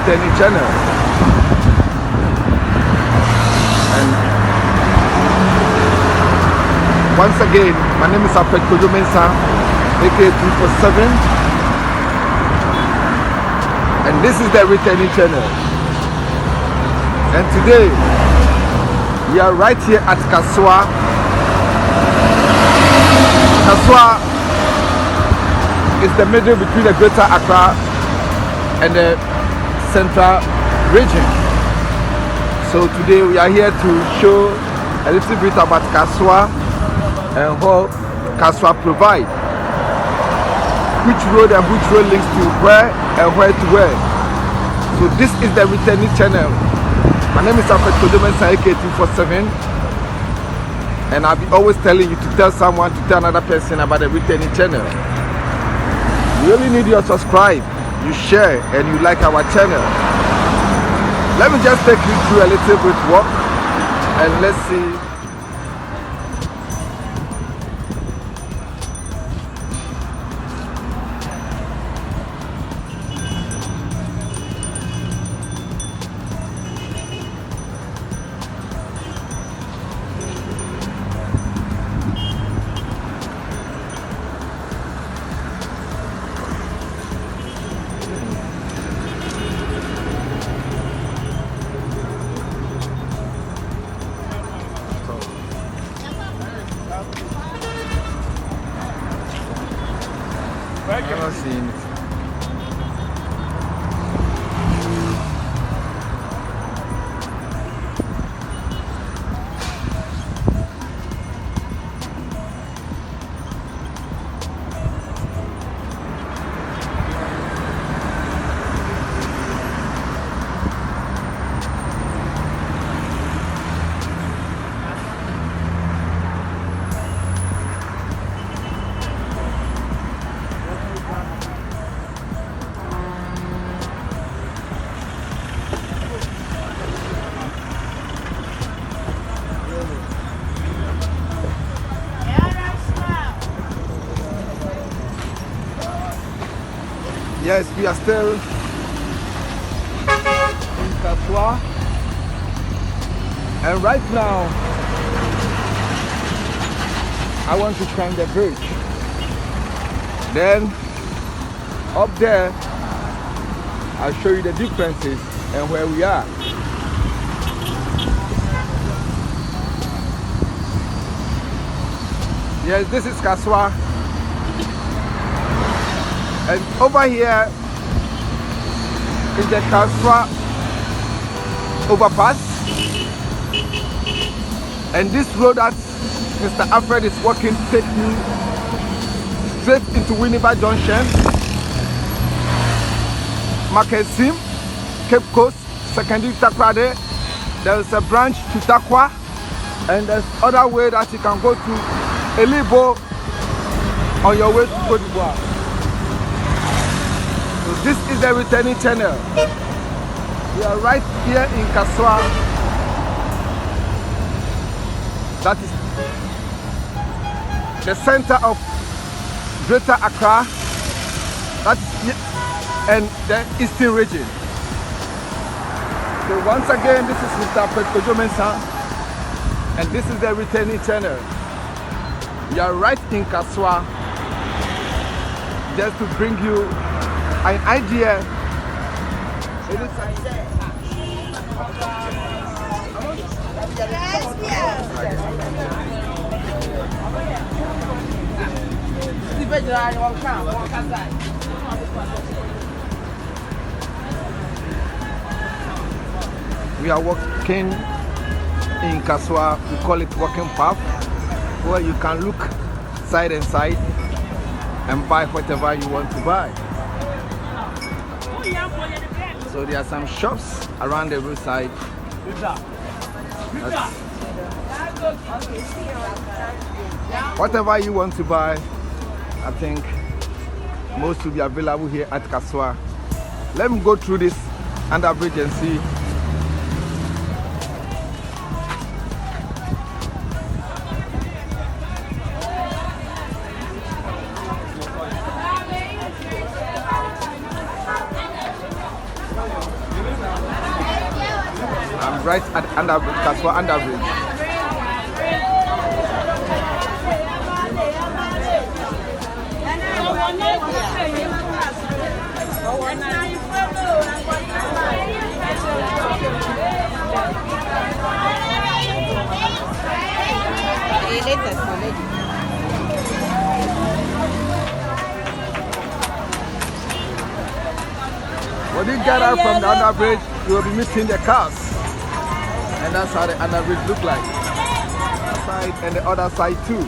returning channel. And once again, my name is Accra-Cape aka 247, and this is the returning channel. And today we are right here at Kasoa. Kasoa is the middle between the Greater Accra and the Central region. So today we are here to show a little bit about Kasoa and what Kasoa provides. Which road and which road links to where and where to where. So this is the returning channel. My name is Accra-Cape 247, and I'll be always telling you to tell someone, to tell another person about the returning channel. You only need your subscribe, you share, and you like our channel. Let me just take you through a little bit walk, and let's see. I've never seen it. Yes, we are still in Kasoa, and right now I want to climb the bridge. Then up there I'll show you the differences and where we are. Yes, this is Kasoa. And over here is the Kasoa overpass, and this road that Mr. Alfred is walking takes you straight into Winneba Junction, Makesim, Cape Coast, secondary Takrade. There is a branch to Takwa, and there's other way that you can go to Elibo on your way to Cote d'Ivoire. So this is the returning channel. We are right here in Kasoa. That is the center of Greater Accra. And the Eastern region. So once again, this is Mr. Accra, and this is the returning channel. We are right in Kasoa, just to bring you an idea. We are walking in Kasoa. We call it walking path, where you can look side and side and buy whatever you want to buy. So there are some shops around the roadside. Whatever you want to buy, I think most will be available here at Kasoa. Let me go through this under bridge and see. I'm right at Kasoa underbridge. When you get out from the underbridge, you will be meeting the cars. And that's how the underbridge look like. That side and the other side too.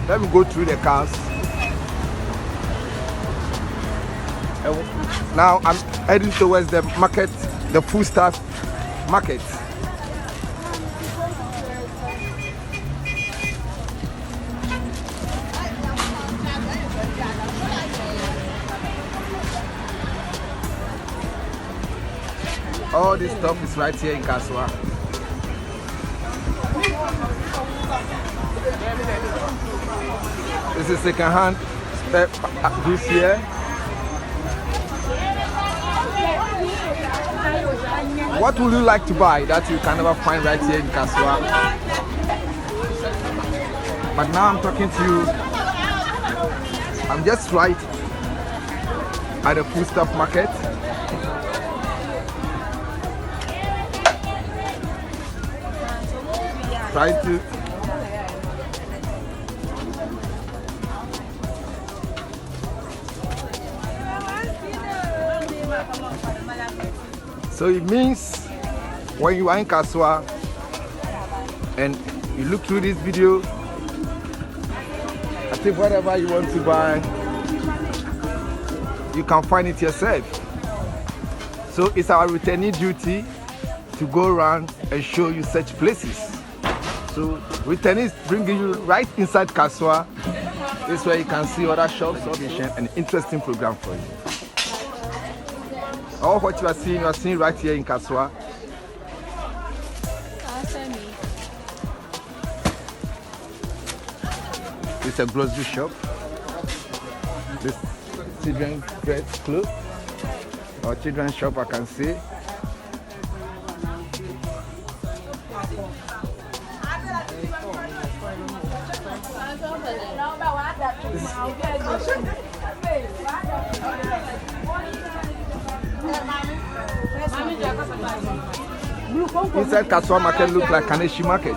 Let me go through the cars. And now I'm heading towards the market, the foodstuff market. All this stuff is right here in Kasoa. This is second-hand goods here. What would you like to buy that you can never find right here in Kasoa? But now I'm talking to you. I'm just right at the foodstuff market. Try to so it means when you are in Kasoa and you look through this video, I think whatever you want to buy, you can find it yourself. So it's our returnee duty to go around and show you such places. So returnees bringing you right inside Kasoa. This is where you can see other shops, an interesting program for you. All what you are seeing right here in Kasoa. It's a grocery shop. This children's dress clothes or children's shop I can see. Inside Kasoa market look like Kaneshi market.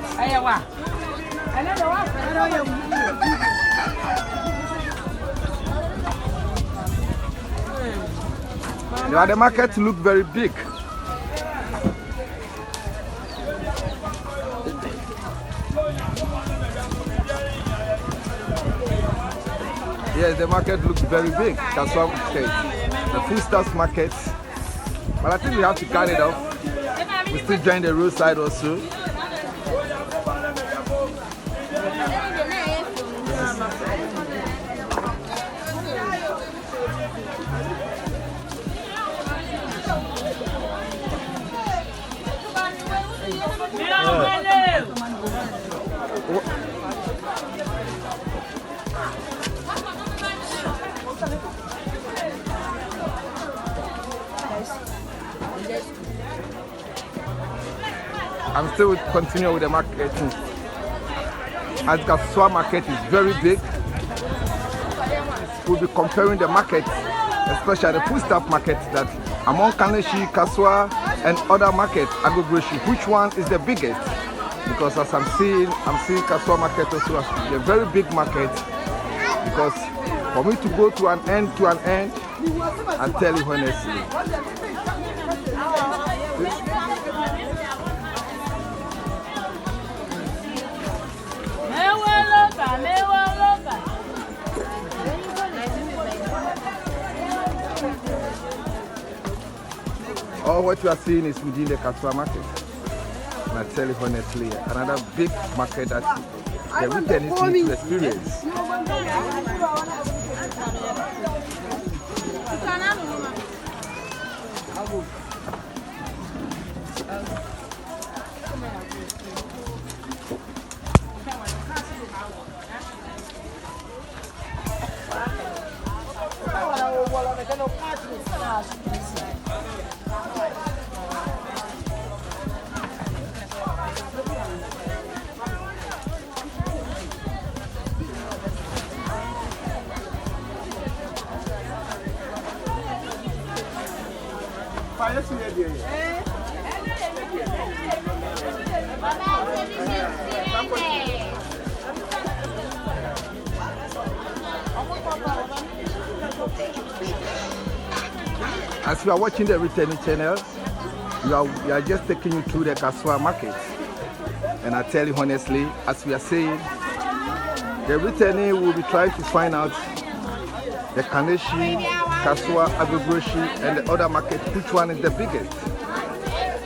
The market look very big. Yes, the market looks very big. Kasoa market, the foodstuffs market. But I think we have to cut it off. We still join the roadside also. I'm still continuing with the market. As Kasoa market is very big, we'll be comparing the market, especially the foodstuff market, that among Kaneshi, Kasoa, and other markets, agro-grocery, which one is the biggest? Because as I'm seeing Kasoa market also as a very big market. Because for me to go to an end, I'll tell you honestly. All what you are seeing is within the Kasoa market. And I tell you honestly, another big market that the returnees need to experience. As you are watching the returning channel, we are just taking you through the Kasoa market. And I tell you honestly, as we are saying, the returning will be trying to find out the Kaneshi, Kasoa, Agogoshi, and the other market, which one is the biggest.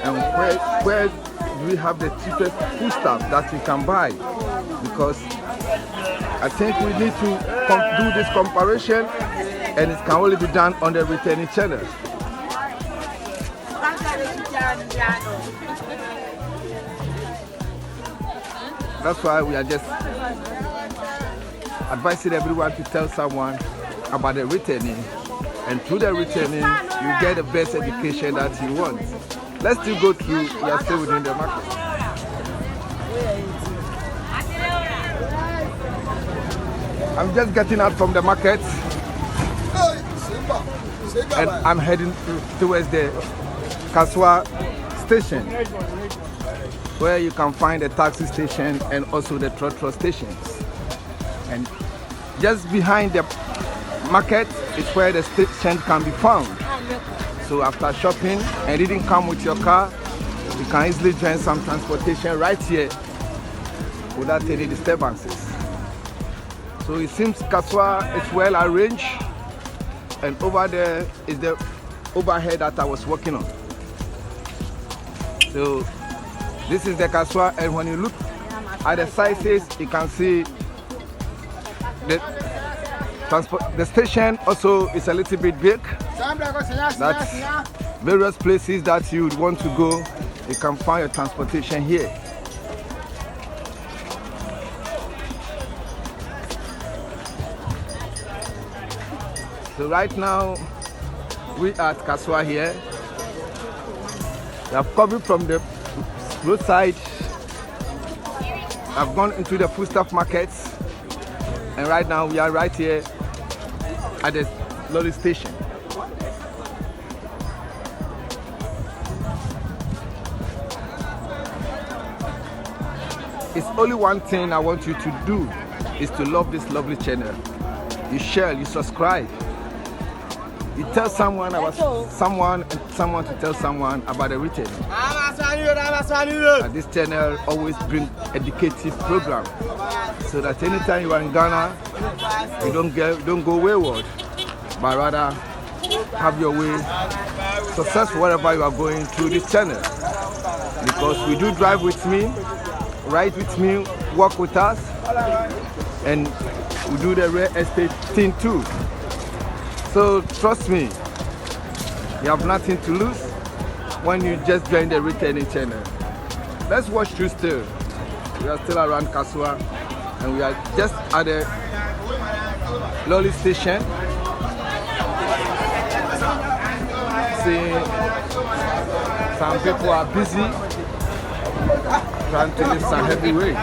And where do we have the cheapest food stuff that you can buy? Because I think we need to do this comparison, and it can only be done on the returning channel. That's why we are just advising everyone to tell someone about the returning, and through the returning you get the best education that you want. Let's still go through, we are still within the market. I'm just getting out from the market and I'm heading towards the Kasoa station, where you can find the taxi station and also the trotro stations. And just behind the market is where the station can be found. So after shopping and didn't come with your car, you can easily join some transportation right here without any disturbances. So it seems Kasoa is well arranged, and over there is the overhead that I was working on. So this is the Kasoa, and when you look at the sizes, you can see the station also is a little bit big. That's various places that you would want to go, you can find your transportation here. So right now we are at Kasoa here. We have come from the roadside. I've gone into the foodstuff markets, and right now we are right here at the lorry station. It's only one thing I want you to do, is to love this lovely channel. You share, you subscribe. You tell someone about someone, and someone to tell someone about the retail. This channel always brings educative program, so that anytime you are in Ghana, you don't go wayward, but rather have your way successful wherever you are going through this channel. Because we do drive with me, ride with me, work with us, and we do the real estate thing too. So trust me, you have nothing to lose when you just join the returning channel. Let's watch through still. We are still around Kasoa, and we are just at the lorry station. See, some people are busy trying to lift some heavy weight.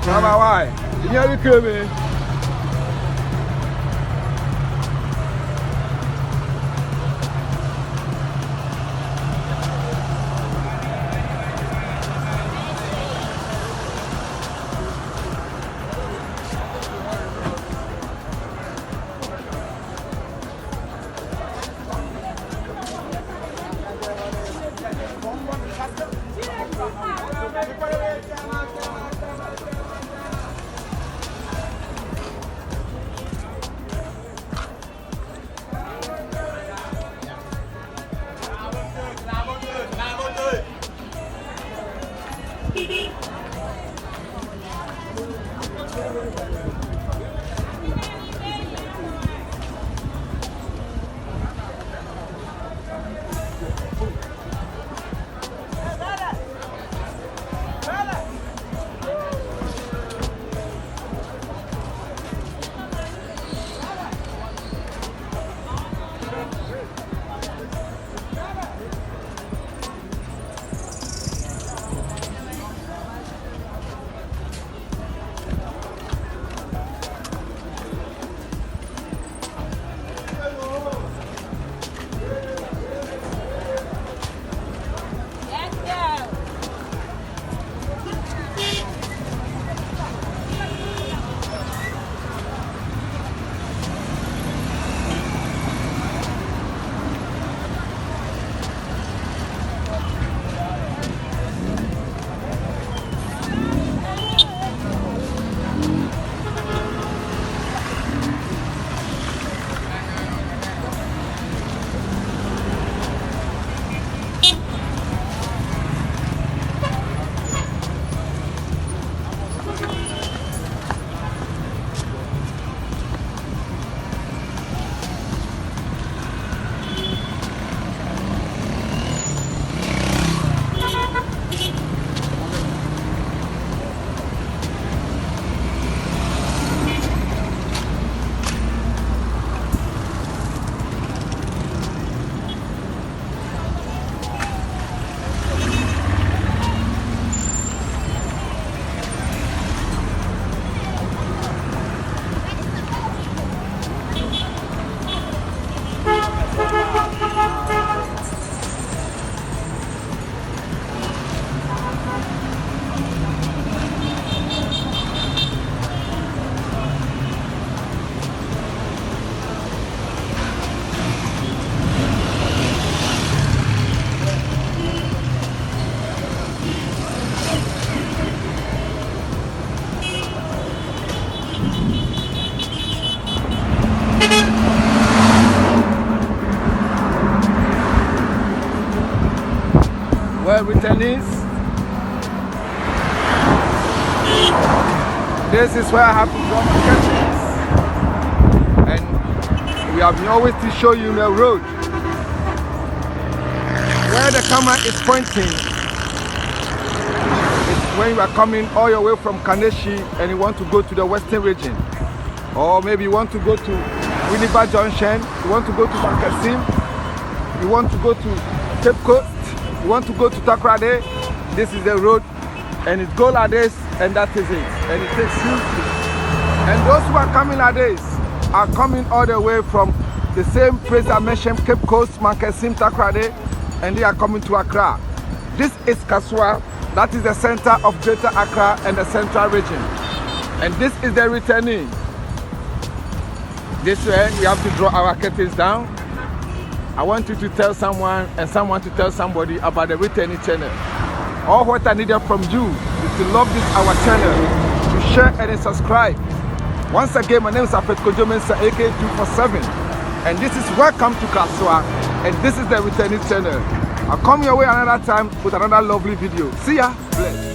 Mama, why? You nearly killed me. Well, returnees, this is where I have to draw my curtains. And we have been always to show you the road. Where the camera is pointing is when you are coming all your way from Kaneshi and you want to go to the western region. Or maybe you want to go to Winneba Junction, you want to go to Bankasim, you want to go to Cape Coast, you want to go to Takrade. This is the road, and it goes like this, and that is it. And it takes you. And those who are coming like this are coming all the way from the same place I mentioned, Cape Coast, Bankasim, Takrade, and they are coming to Accra. This is Kasoa, that is the center of Greater Accra and the central region. And this is the returnee. This way, we have to draw our curtains down. I want you to tell someone and someone to tell somebody about the returnee channel. All what I needed from you is to love this our channel, to share and subscribe. Once again, my name is Kotoka AK247, and this is Welcome to Kasoa, and this is the returnee channel. I'll come your way another time with another lovely video. See ya. Bless.